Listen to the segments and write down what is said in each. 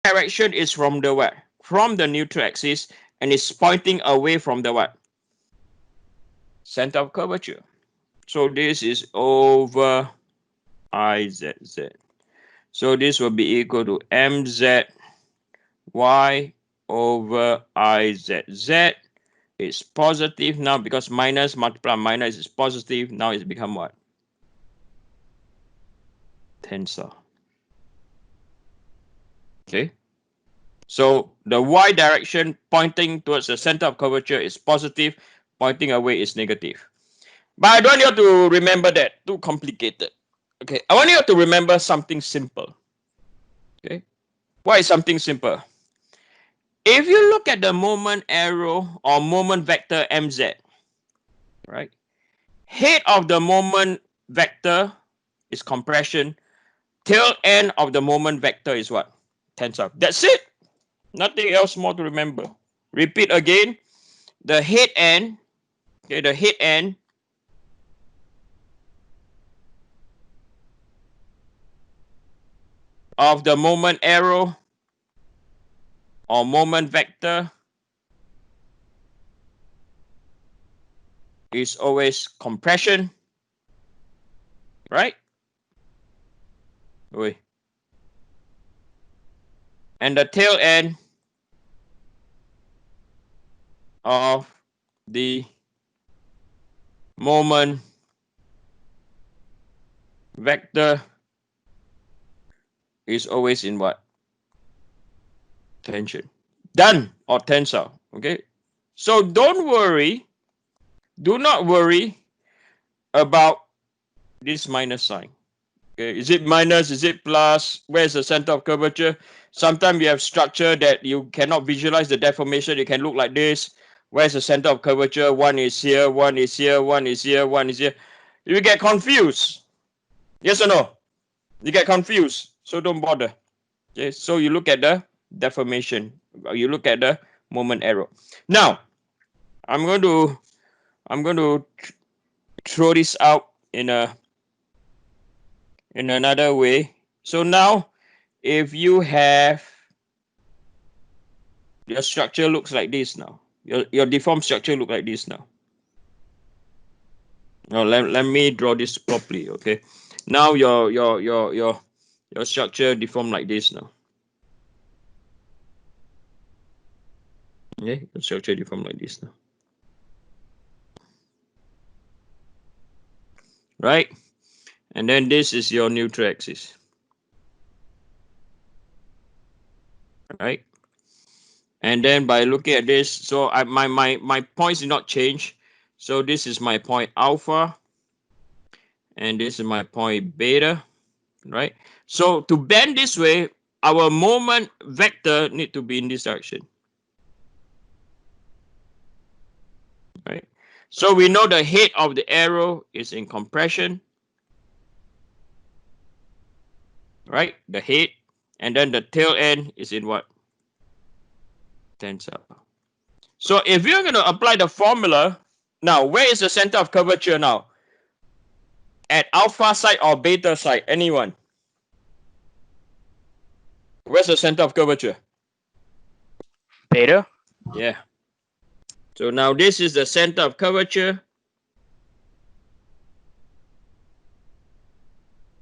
direction is from the what? From the neutral axis, and it's pointing away from the what? Center of curvature. So this is over IZZ. So this will be equal to MZY over IZZ. It's positive now because minus multiply minus is positive. Now it's become what? Tensor. Okay. So the y direction pointing towards the center of curvature is positive, pointing away is negative. But I don't want you to remember that. Too complicated. Okay. I want you to remember something simple. Okay. Why is something simple? If you look at the moment arrow or moment vector mz, right? Head of the moment vector is compression. Tail end of the moment vector is what? Tensor. That's it. Nothing else more to remember. Repeat again. The head end, okay, the head end of the moment arrow or moment vector is always compression, right? Wait. And the tail end of the moment vector is always in what? Tension. Done, or tensor. Okay. So don't worry. Do not worry about this minus sign. Okay. Is it minus? Is it plus? Where's the center of curvature? Sometimes you have structure that you cannot visualize the deformation. It can look like this. Where's the center of curvature? One is here, one is here, one is here, one is here. You get confused. Yes or no? You get confused. So don't bother. Okay. So you look at the deformation. You look at the moment arrow. Now, I'm going to throw this out in another way. So now, if you have your structure looks like this now, your deformed structure look like this now. Now let me draw this properly. Okay. Now your structure deformed like this now. Okay, the structure deformed like this now. Right? And then this is your neutral axis. Right? And then by looking at this, so my points did not change. So this is my point alpha, and this is my point beta, right? So to bend this way, our moment vector need to be in this direction, right? So we know the head of the arrow is in compression, right? The head, and then the tail end is in what? Tensor. So if you're going to apply the formula, now where is the center of curvature now? At alpha side or beta side? Anyone? Where's the center of curvature? Beta. Yeah. So now this is the center of curvature.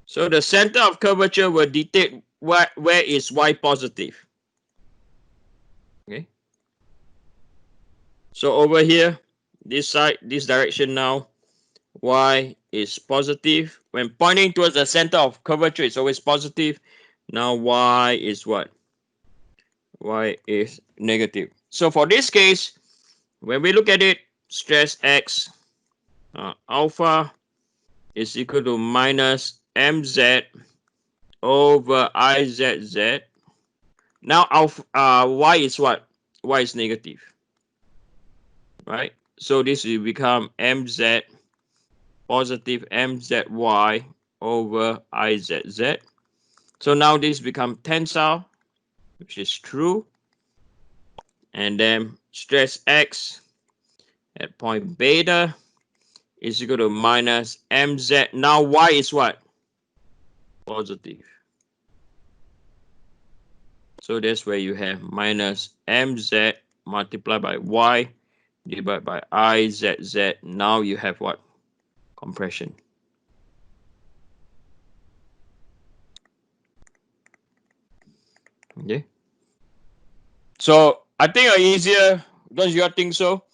So the center of curvature will dictate where is y positive. Okay. So over here, this side, this direction now, y is positive. When pointing towards the center of curvature, it's always positive. Now y is what? Y is negative. So for this case, when we look at it, stress x alpha is equal to minus mz over izz. Now alpha, y is what? Y is negative, right? So this will become mz positive mzy over izz. So now this become tensile, which is true. And then stress x at point beta is equal to minus mz. Now y is what? Positive. So that's where you have minus mz multiplied by y divided by izz. Now you have what? Compression. Okay. So I think don't you think so?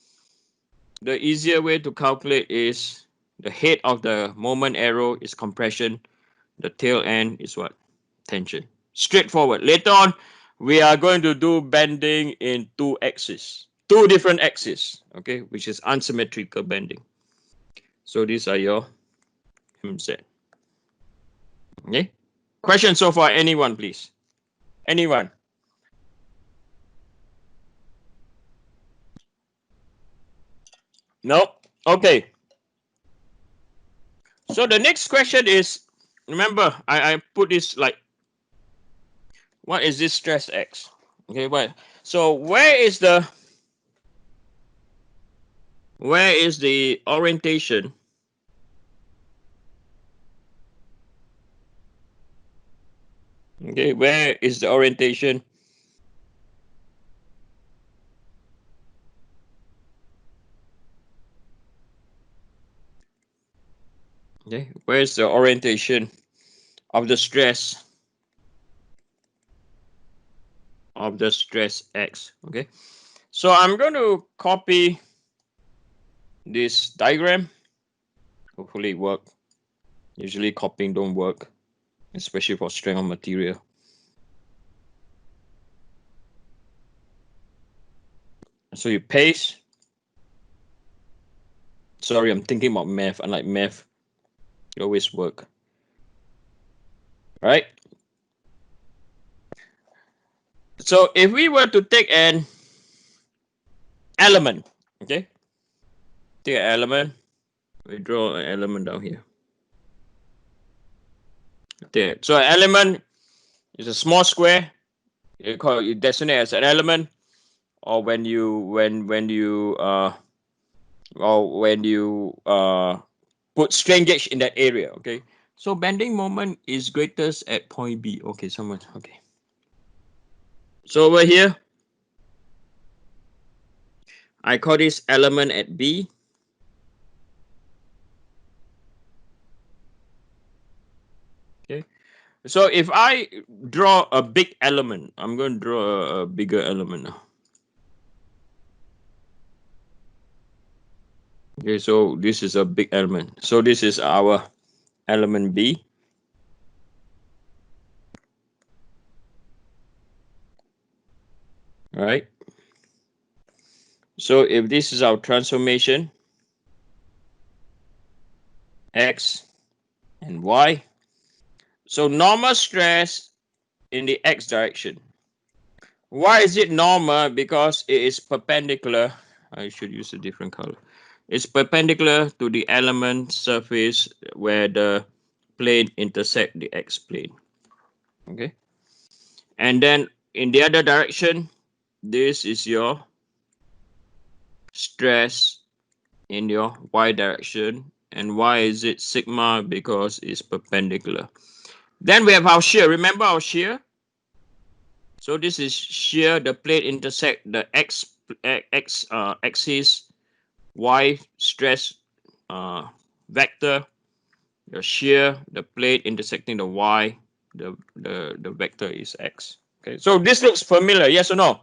The easier way to calculate is the head of the moment arrow is compression. The tail end is what? Tension. Straightforward. Later on, we are going to do bending in two different axes, okay, which is unsymmetrical bending. So these are your MZ. Okay. Question so far? Anyone, please? Anyone? No? Okay. So the next question is, remember, I put this like, what is this stress X? Okay, what? So where is the orientation? Okay, where is the orientation? Okay, where's the orientation of the stress X? Okay, so I'm going to copy this diagram. Hopefully it works. Usually copying don't work, especially for strength of material. So you paste. Sorry, I'm thinking about math. Unlike math, it always work. Right? So if we were to take an element, okay? Take an element. We draw an element down here. There. So an element is a small square. You designate as an element, or when you put strain gauge in that area. Okay. So bending moment is greatest at point B. Okay, someone. Okay. So over here, I call this element at B. Okay. So if I draw a big element, I'm going to draw a bigger element now. Okay, so this is a big element. So this is our element B. All right. So if this is our transformation, X and Y. So normal stress in the X direction. Why is it normal? Because it is perpendicular. I should use a different color. It's perpendicular to the element surface where the plane intersect the X plane. Okay. And then in the other direction, this is your stress in your Y direction. And why is it sigma? Because it's perpendicular. Then we have our shear. Remember our shear? So this is shear. The plate intersect the x axis, y stress vector. The shear, the plate intersecting the y, the vector is x. Okay, so this looks familiar, yes or no?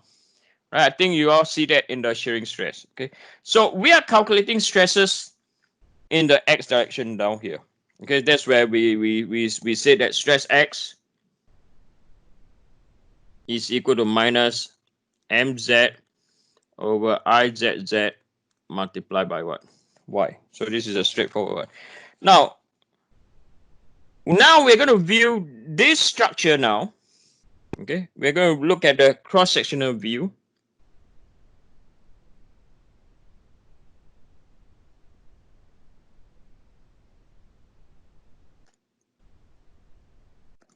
Right, I think you all see that in the shearing stress. Okay, so we are calculating stresses in the x direction down here. Okay, that's where we say that stress x is equal to minus mz over izz multiplied by what? Y. So this is a straightforward one. Now we're going to view this structure now. Okay, we're going to look at the cross-sectional view.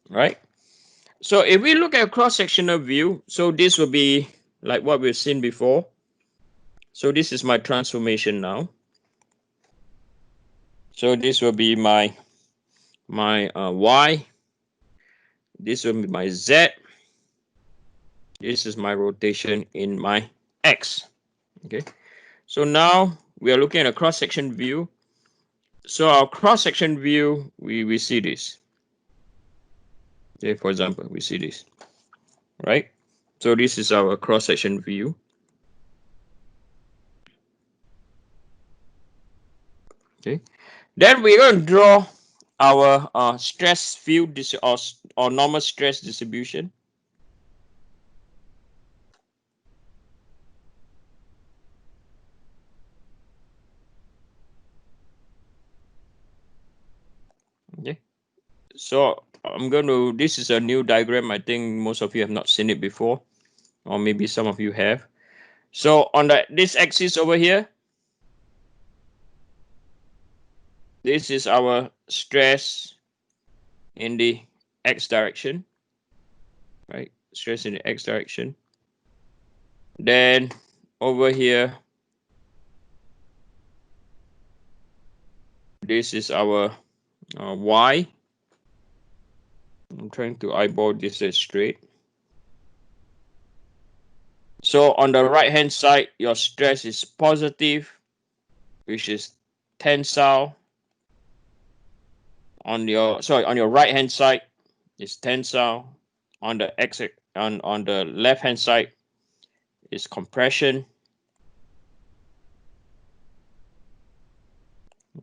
Right? So if we look at a cross-sectional view, so this will be like what we've seen before. So this is my transformation now. So this will be my Y. This will be my Z. This is my rotation in my X. Okay. So now we are looking at a cross-section view. So our cross-section view, we see this. Okay, for example, we see this, right? So this is our cross-section view. Okay. Then we're going to draw our stress field or normal stress distribution. Okay. So this is a new diagram. I think most of you have not seen it before, or maybe some of you have. So on this axis over here, this is our stress in the X direction, right? Stress in the X direction. Then over here, this is our Y. I'm trying to eyeball this straight. So on the right hand side, your stress is positive, which is tensile. On your right hand side is tensile. On the on the left hand side is compression.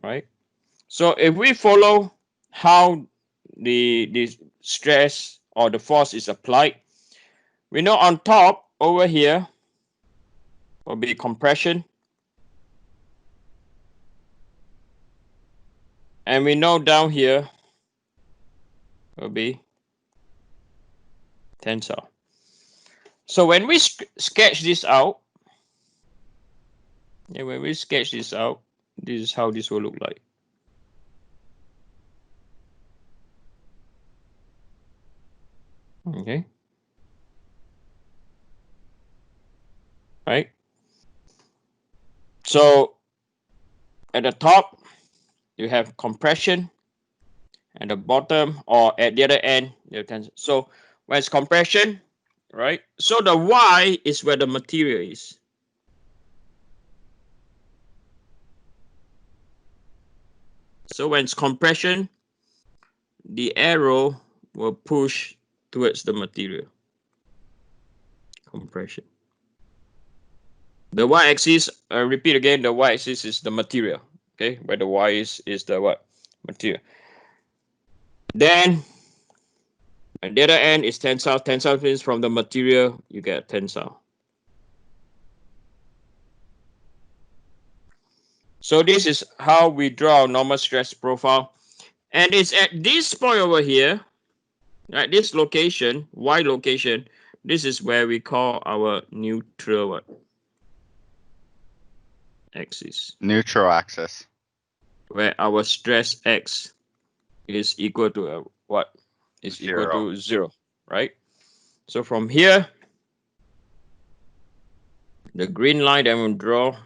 Right? So if we follow how the stress or the force is applied, we know on top over here will be compression, and we know down here will be tensile. So when we sketch this out, this is how this will look like. Okay. Right. So at the top, you have compression, and the bottom or at the other end, you can. So when it's compression, right? So the Y is where the material is. So when it's compression, the arrow will push towards the material. Compression. The Y-axis, repeat again, the Y-axis is the material. Okay, where the Y is the what? Material. Then at the other end is tensile. Tensile means from the material you get tensile. So this is how we draw a normal stress profile. And it's at this point over here, at this location, Y location, this is where we call our neutral what? Axis. Neutral axis. Where our stress X is equal to what? Is equal to 0, right? So from here, the green line that we'll draw,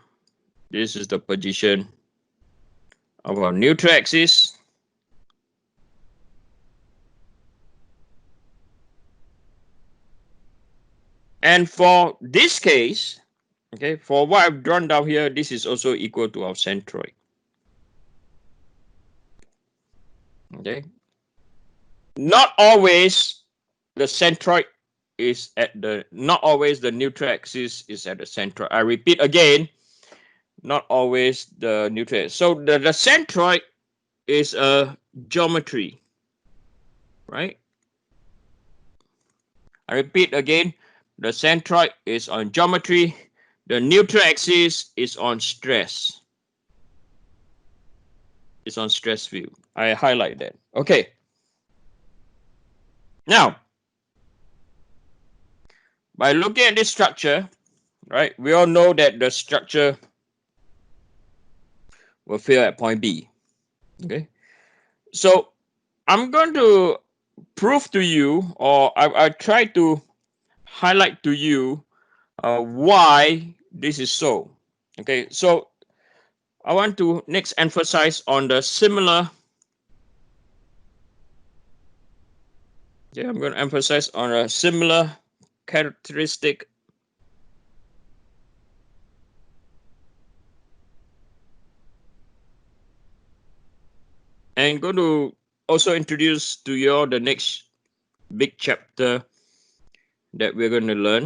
this is the position of our neutral axis. And for this case, okay, for what I've drawn down here, this is also equal to our centroid. Okay. Not always the centroid is not always the neutral axis is at the centroid. I repeat again, not always the neutral axis. So the centroid is a geometry, right? I repeat again, the centroid is on geometry. The neutral axis is on stress. It's on stress field. I highlight that. Okay. Now, by looking at this structure, right, we all know that the structure will fail at point B. Okay. So I'm going to prove to you, or I try to highlight to you why this is so. Okay. So I want to next emphasize on the similar. Okay, I'm going to emphasize on a similar characteristic. And going to also introduce to you all the next big chapter that we're going to learn.